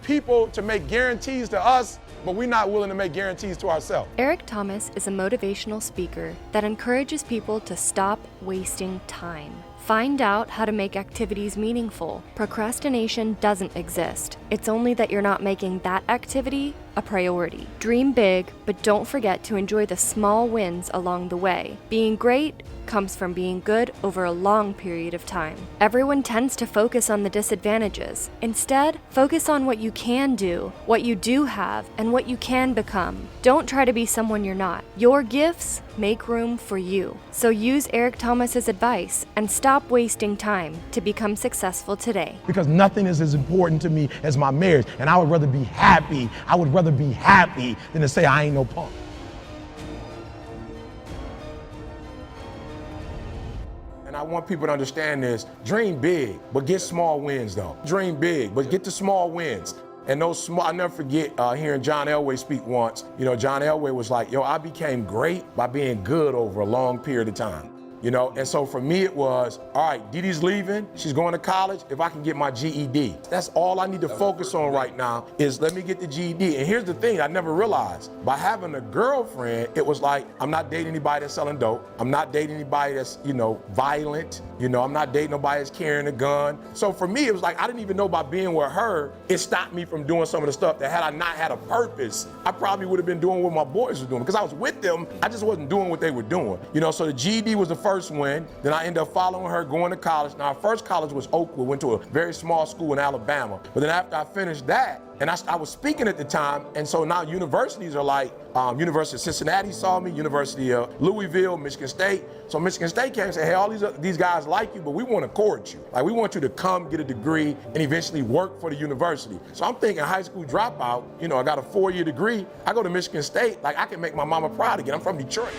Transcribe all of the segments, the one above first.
people to make guarantees to us, but we're not willing to make guarantees to ourselves. Eric Thomas is a motivational speaker that encourages people to stop wasting time. Find out how to make activities meaningful. Procrastination doesn't exist. It's only that you're not making that activity a priority. Dream big, but don't forget to enjoy the small wins along the way. Being great comes from being good over a long period of time. Everyone tends to focus on the disadvantages. Instead, focus on what you can do, what you do have, and what you can become. Don't try to be someone you're not. Your gifts make room for you. So use Eric Thomas's advice and stop wasting time to become successful today. Because nothing is as important to me as my marriage, and I would rather be happy. I would rather be happy than to say I ain't no punk. And I want people to understand this. Dream big, but get small wins though. Dream big, but get the small wins. And those small, I'll never forget hearing John Elway speak once. You know, John Elway was like, I became great by being good over a long period of time. And so for me it was, all right, Dee Dee's leaving, she's going to college, if I can get my GED. That's all I need to focus on right now is let me get the GED. And here's the thing I never realized, by having a girlfriend, it was like, I'm not dating anybody that's selling dope. I'm not dating anybody that's, violent. I'm not dating nobody that's carrying a gun. So for me, it was like, I didn't even know by being with her, it stopped me from doing some of the stuff that had I not had a purpose, I probably would have been doing what my boys were doing. Because I was with them, I just wasn't doing what they were doing. So the GED was the first win. Then I ended up following her, going to college. Now, our first college was Oakwood, went to a very small school in Alabama. But then after I finished that, and I was speaking at the time, and so now universities are like, University of Cincinnati saw me, University of Louisville, Michigan State. So Michigan State came and said, hey, all these guys like you, but we want to court you. Like, we want you to come get a degree and eventually work for the university. So I'm thinking high school dropout, I got a 4-year degree. I go to Michigan State, like I can make my mama proud again. I'm from Detroit.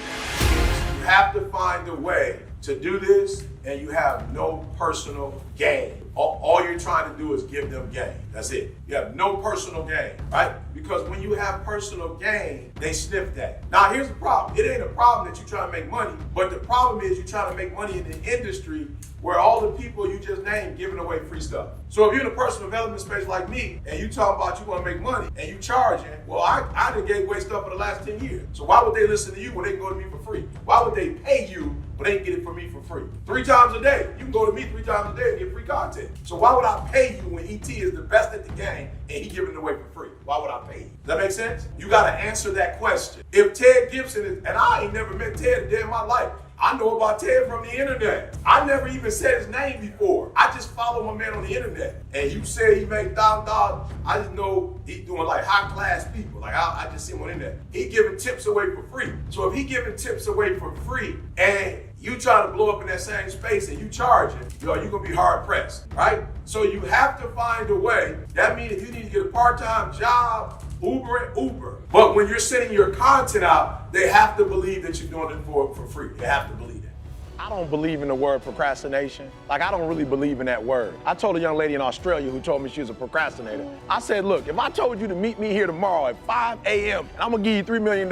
You have to find a way to do this, and you have no personal gain. All you're trying to do is give them gain. That's it. You have no personal gain, right? Because when you have personal gain, they sniff that. Now, here's the problem. It ain't a problem that you're trying to make money, but the problem is you're trying to make money in the industry where all the people you just named giving away free stuff. So if you're in a personal development space like me, and you talk about you want to make money, and you charging, well, I done gave away stuff for the last 10 years. So why would they listen to you when they can go to me for free? Why would they pay you but they can get it from me for free? 3 times a day. You can go to me 3 times a day and get free content. So why would I pay you when ET is the best at the game and he giving it away for free? Why would I pay you? Does that make sense? You got to answer that question. If Ted Gibson is, and I ain't never met Ted a day in my life. I know about Ted from the internet. I never even said his name before. I just follow my man on the internet. And you say he made $1,000. I just know he's doing like high class people. Like I just see him on the internet. He giving tips away for free. So if he giving tips away for free and you try to blow up in that same space and you charging, you're gonna be hard pressed, right? So you have to find a way. That means if you need to get a part-time job, Uber. But when you're sending your content out, they have to believe that you're doing it for free. They have to believe that. I don't believe in the word procrastination. Like, I don't really believe in that word. I told a young lady in Australia who told me she was a procrastinator. I said, look, if I told you to meet me here tomorrow at 5 a.m. and I'm gonna give you $3 million,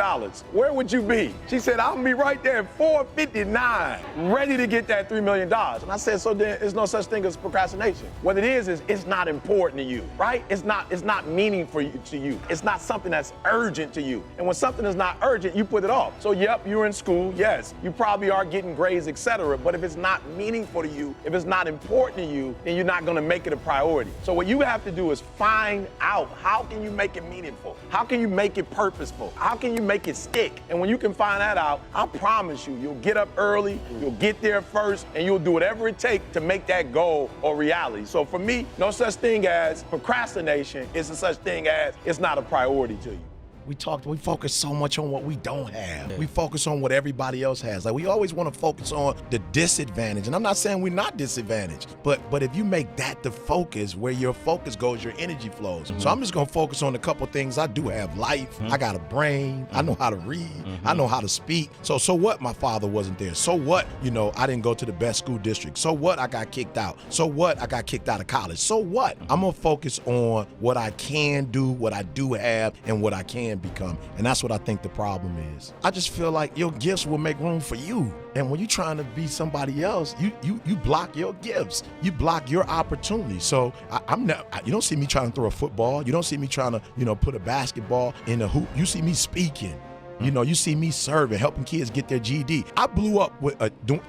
where would you be? She said, I'm gonna be right there at 4:59, ready to get that $3 million. And I said, so then there's no such thing as procrastination. What it is it's not important to you, right? It's not meaningful to you. It's not something that's urgent to you. And when something is not urgent, you put it off. So yep, you're in school, yes, you probably are getting grades, etc. But if it's not meaningful to you, if it's not important to you, then you're not gonna make it a priority. So what you have to do is find out, how can you make it meaningful? How can you make it purposeful? How can you make it stick? And when you can find that out, I promise you, you'll get up early, you'll get there first, and you'll do whatever it takes to make that goal a reality. So for me, no such thing as procrastination. It's a such thing as it's not a priority to you. We focus so much on what we don't have. We focus on what everybody else has. Like, we always want to focus on the disadvantage. And I'm not saying we're not disadvantaged, but if you make that the focus, where your focus goes, your energy flows. So I'm just going to focus on a couple things I do have. Life, I got a brain, I know how to read, I know how to speak. So what my father wasn't there? So what, I didn't go to the best school district? So what, I got kicked out? So what, I got kicked out of college? So what? I'm going to focus on what I can do, what I do have, and what I can can become. And that's what I think the problem is. I just feel like your gifts will make room for you. And when you're trying to be somebody else, you block your gifts. You block your opportunity. So you don't see me trying to throw a football. You don't see me trying to, put a basketball in a hoop. You see me speaking. You see me serving, helping kids get their GED. I blew up with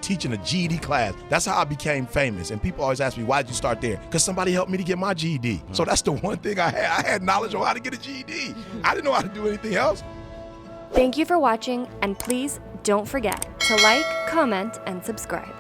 teaching a GED class. That's how I became famous. And people always ask me, why did you start there? Because somebody helped me to get my GED. So that's the one thing I had. I had knowledge on how to get a GED. I didn't know how to do anything else. Thank you for watching, and please don't forget to like, comment, and subscribe.